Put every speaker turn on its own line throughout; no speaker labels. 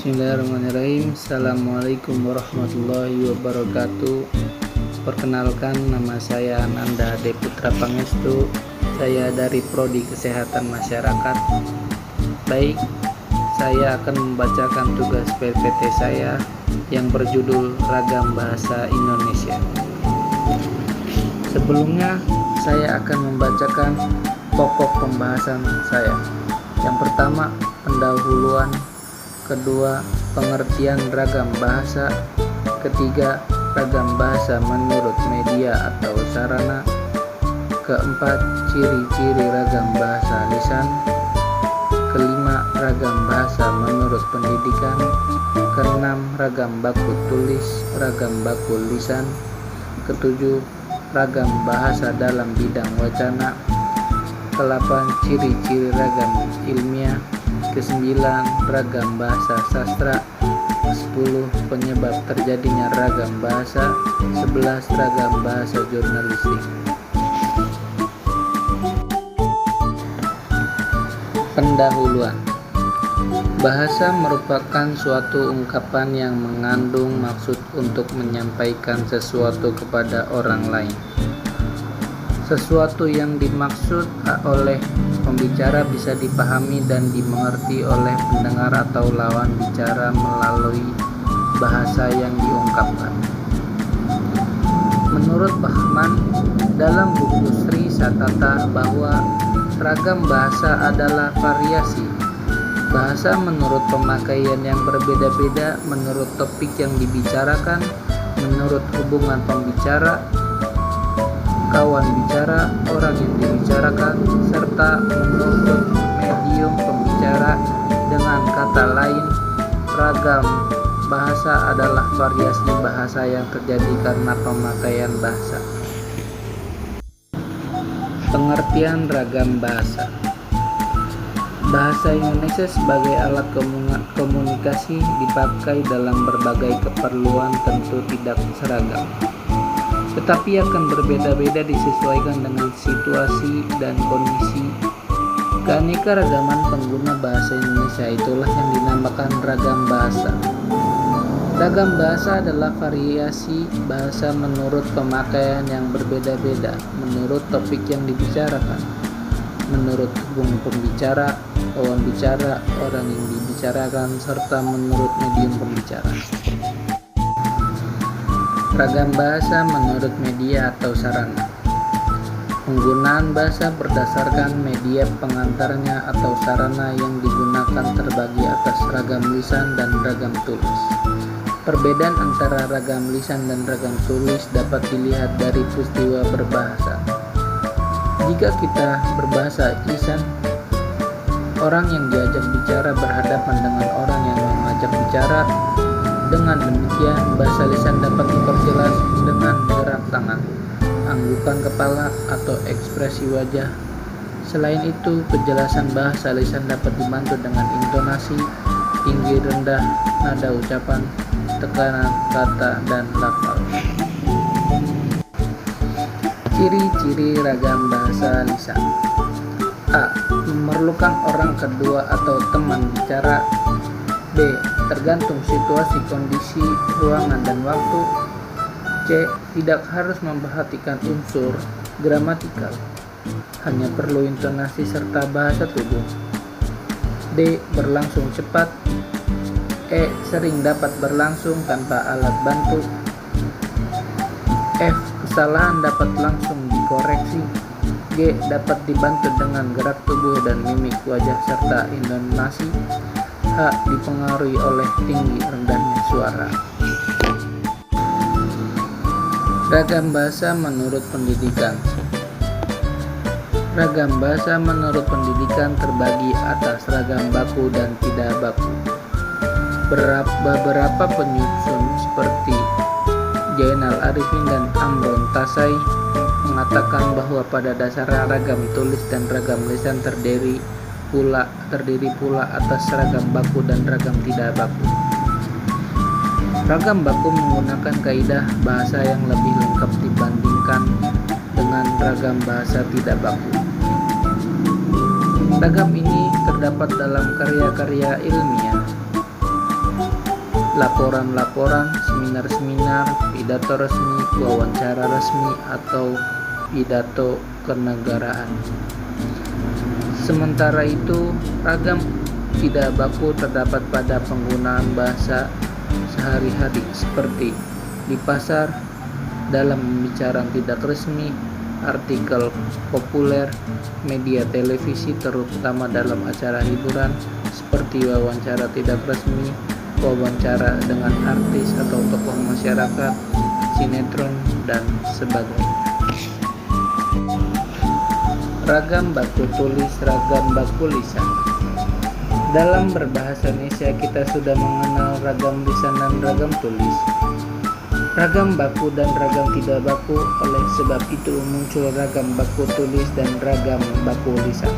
Bismillahirrahmanirrahim. Assalamualaikum warahmatullahi wabarakatuh. Perkenalkan, nama saya Ananda Ade Putra Pangestu. Saya dari Prodi Kesehatan Masyarakat. Baik, saya akan membacakan tugas PPT saya yang berjudul Ragam Bahasa Indonesia. Sebelumnya, saya akan membacakan pokok pembahasan saya. Yang pertama, pendahuluan. Kedua, pengertian ragam bahasa. Ketiga, ragam bahasa menurut media atau sarana. Keempat, ciri-ciri ragam bahasa lisan. Kelima, ragam bahasa menurut pendidikan. Keenam, ragam baku tulis, ragam baku lisan. Ketujuh, ragam bahasa dalam bidang wacana. Kedelapan, ciri-ciri ragam ilmiah. Kesembilan, ragam bahasa sastra. 10, penyebab terjadinya ragam bahasa. 11, ragam bahasa jurnalistik. Pendahuluan. Bahasa merupakan suatu ungkapan yang mengandung maksud untuk menyampaikan sesuatu kepada orang lain. Sesuatu yang dimaksud oleh pembicara bisa dipahami dan dimengerti oleh pendengar atau lawan bicara melalui bahasa yang diungkapkan. Menurut Bahman, dalam buku Sri Satata, bahwa ragam bahasa adalah variasi bahasa menurut pemakaian yang berbeda-beda, menurut topik yang dibicarakan, menurut hubungan pembicara, kawan bicara, orang yang dibicarakan, serta menurut medium pembicara. Dengan kata lain, ragam bahasa adalah variasi bahasa yang terjadi karena pemakaian bahasa. Pengertian ragam bahasa. Bahasa Indonesia sebagai alat komunikasi dipakai dalam berbagai keperluan, tentu tidak seragam, tetapi akan berbeda-beda disesuaikan dengan situasi dan kondisi. Keanekaragaman pengguna bahasa Indonesia itulah yang dinamakan ragam bahasa. Ragam bahasa adalah variasi bahasa menurut pemakaian yang berbeda-beda, menurut topik yang dibicarakan, menurut hubungan pembicara, lawan bicara, orang yang dibicarakan, serta menurut medium pembicara. Ragam bahasa menurut media atau sarana. Penggunaan bahasa berdasarkan media pengantarnya atau sarana yang digunakan terbagi atas ragam lisan dan ragam tulis. Perbedaan antara ragam lisan dan ragam tulis dapat dilihat dari peristiwa berbahasa. Jika kita berbahasa lisan, orang yang diajak bicara berhadapan dengan orang yang mengajak bicara. Dengan demikian, bahasa lisan dapat diperjelas dengan gerak tangan, anggukan kepala, atau ekspresi wajah. Selain itu, penjelasan bahasa lisan dapat dibantu dengan intonasi, tinggi rendah, nada ucapan, tekanan kata, dan lafal. Ciri-ciri ragam bahasa lisan. A. Memerlukan orang kedua atau teman bicara. B. Tergantung situasi, kondisi, ruangan, dan waktu. C. Tidak harus memperhatikan unsur gramatikal, hanya perlu intonasi serta bahasa tubuh. D. Berlangsung cepat. E. Sering dapat berlangsung tanpa alat bantu. F. Kesalahan dapat langsung dikoreksi. G. Dapat dibantu dengan gerak tubuh dan mimik wajah serta intonasi. H. Dipengaruhi oleh tinggi rendahnya suara. Ragam bahasa menurut pendidikan. Ragam bahasa menurut pendidikan terbagi atas ragam baku dan tidak baku. Beberapa penyusun seperti Jainal Arifin dan Amron Tasai mengatakan bahwa pada dasarnya ragam tulis dan ragam lisan terdiri pula atas ragam baku dan ragam tidak baku. Ragam baku menggunakan kaidah bahasa yang lebih lengkap dibandingkan dengan ragam bahasa tidak baku. Ragam ini terdapat dalam karya-karya ilmiah laporan-laporan, seminar-seminar, pidato resmi, wawancara resmi, atau pidato kenegaraan. Sementara itu, ragam tidak baku terdapat pada penggunaan bahasa sehari-hari seperti di pasar, dalam pembicaraan tidak resmi, artikel populer, media televisi terutama dalam acara hiburan seperti wawancara tidak resmi, wawancara dengan artis atau tokoh masyarakat, sinetron, dan sebagainya. Ragam baku tulis, ragam baku lisan. Dalam berbahasa Indonesia kita sudah mengenal ragam lisan dan ragam tulis, ragam baku dan ragam tidak baku. Oleh sebab itu muncul ragam baku tulis dan ragam baku lisan.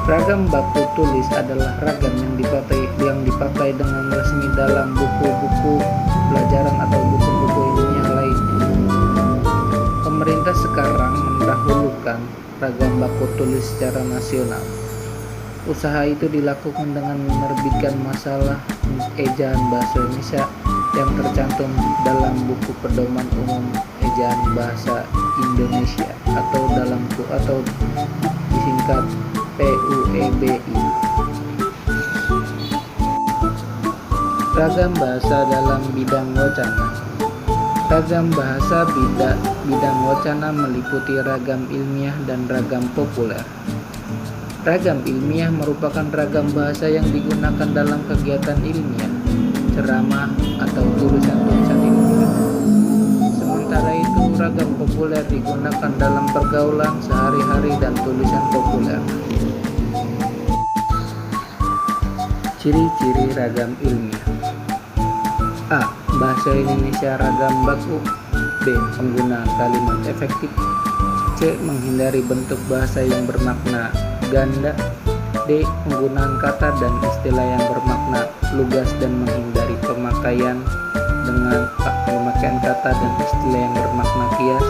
Ragam baku tulis adalah ragam yang dipakai dengan resmi dalam buku-buku pelajaran atau buku-buku ilmiah lainnya. Pemerintah sekarang mendahulukan ragam baku tulis secara nasional. Usaha itu dilakukan dengan menerbitkan masalah ejaan bahasa Indonesia yang tercantum dalam buku pedoman umum ejaan bahasa Indonesia atau disingkat PUEBI. Ragam bahasa dalam bidang wacana. Ragam bahasa bidang wacana meliputi ragam ilmiah dan ragam populer. Ragam ilmiah merupakan ragam bahasa yang digunakan dalam kegiatan ilmiah, ceramah, atau tulisan-tulisan ilmiah. Sementara itu, ragam populer digunakan dalam pergaulan sehari-hari dan tulisan populer. Ciri-ciri ragam ilmiah. A. Bahasa Indonesia ragam baku. B. Penggunaan kalimat efektif. C. Menghindari bentuk bahasa yang bermakna ganda. D. Penggunaan kata dan istilah yang bermakna lugas dan menghindari pemakaian kata dan istilah yang bermakna kias.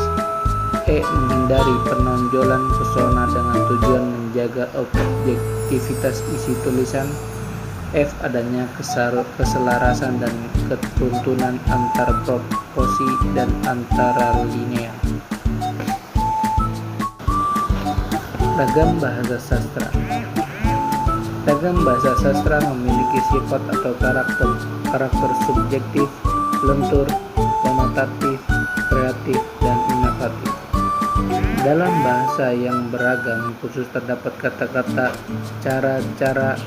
E. Menghindari penonjolan pesona dengan tujuan menjaga objektivitas isi tulisan. F. Adanya keselarasan dan ketuntunan antar proporsi dan antara linear. Ragam bahasa sastra. Ragam bahasa sastra memiliki sifat atau karakter subjektif, lentur, konotatif, kreatif, dan inovatif. Dalam bahasa yang beragam khusus terdapat kata-kata, cara-cara,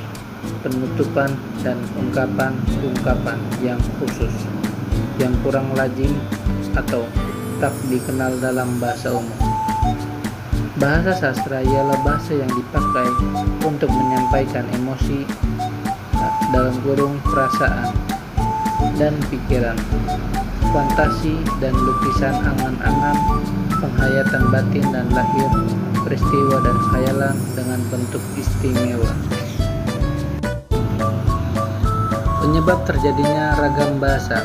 penutupan, dan ungkapan-ungkapan yang khusus, yang kurang lazim atau tak dikenal dalam bahasa umum. Bahasa sastra ialah bahasa yang dipakai untuk menyampaikan emosi, dalam kurung perasaan, dan pikiran, fantasi dan lukisan angan-angan, penghayatan batin dan lahir, peristiwa dan khayalan dengan bentuk istimewa. Penyebab terjadinya ragam bahasa.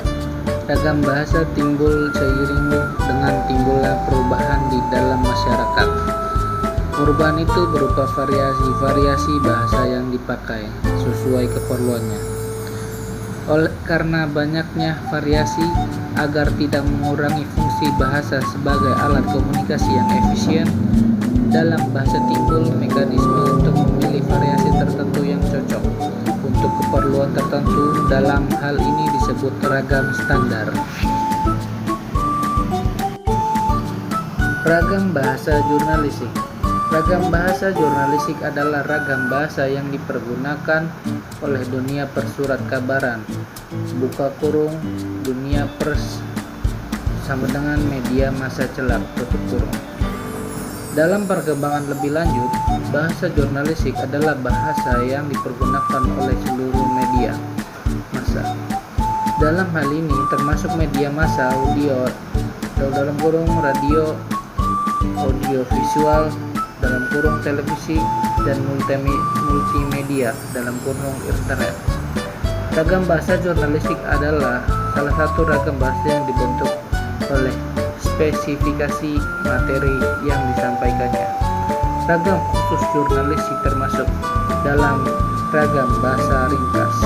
Ragam bahasa timbul seiring dengan timbulnya perubahan di dalam masyarakat. Perubahan itu berupa variasi bahasa yang dipakai sesuai keperluannya. Karena banyaknya variasi, agar tidak mengurangi fungsi bahasa sebagai alat komunikasi yang efisien, dalam bahasa timbul mekanisme untuk memilih variasi tertentu yang cocok untuk keperluan tertentu. Dalam hal ini disebut ragam standar. Ragam bahasa jurnalistik. Ragam bahasa jurnalistik adalah ragam bahasa yang dipergunakan oleh dunia persurat kabaran, buka kurung, dunia pers, sama dengan media massa celak, tutup kurung. Dalam perkembangan lebih lanjut, bahasa jurnalistik adalah bahasa yang dipergunakan oleh seluruh media massa. Dalam hal ini termasuk media massa audio, dalam kurung radio, audiovisual, dalam kurung televisi, dan multimedia, dalam kurung internet. Ragam bahasa jurnalistik adalah salah satu ragam bahasa yang dibentuk oleh spesifikasi materi yang disampaikannya. Ragam khusus jurnalistik termasuk dalam ragam bahasa ringkas.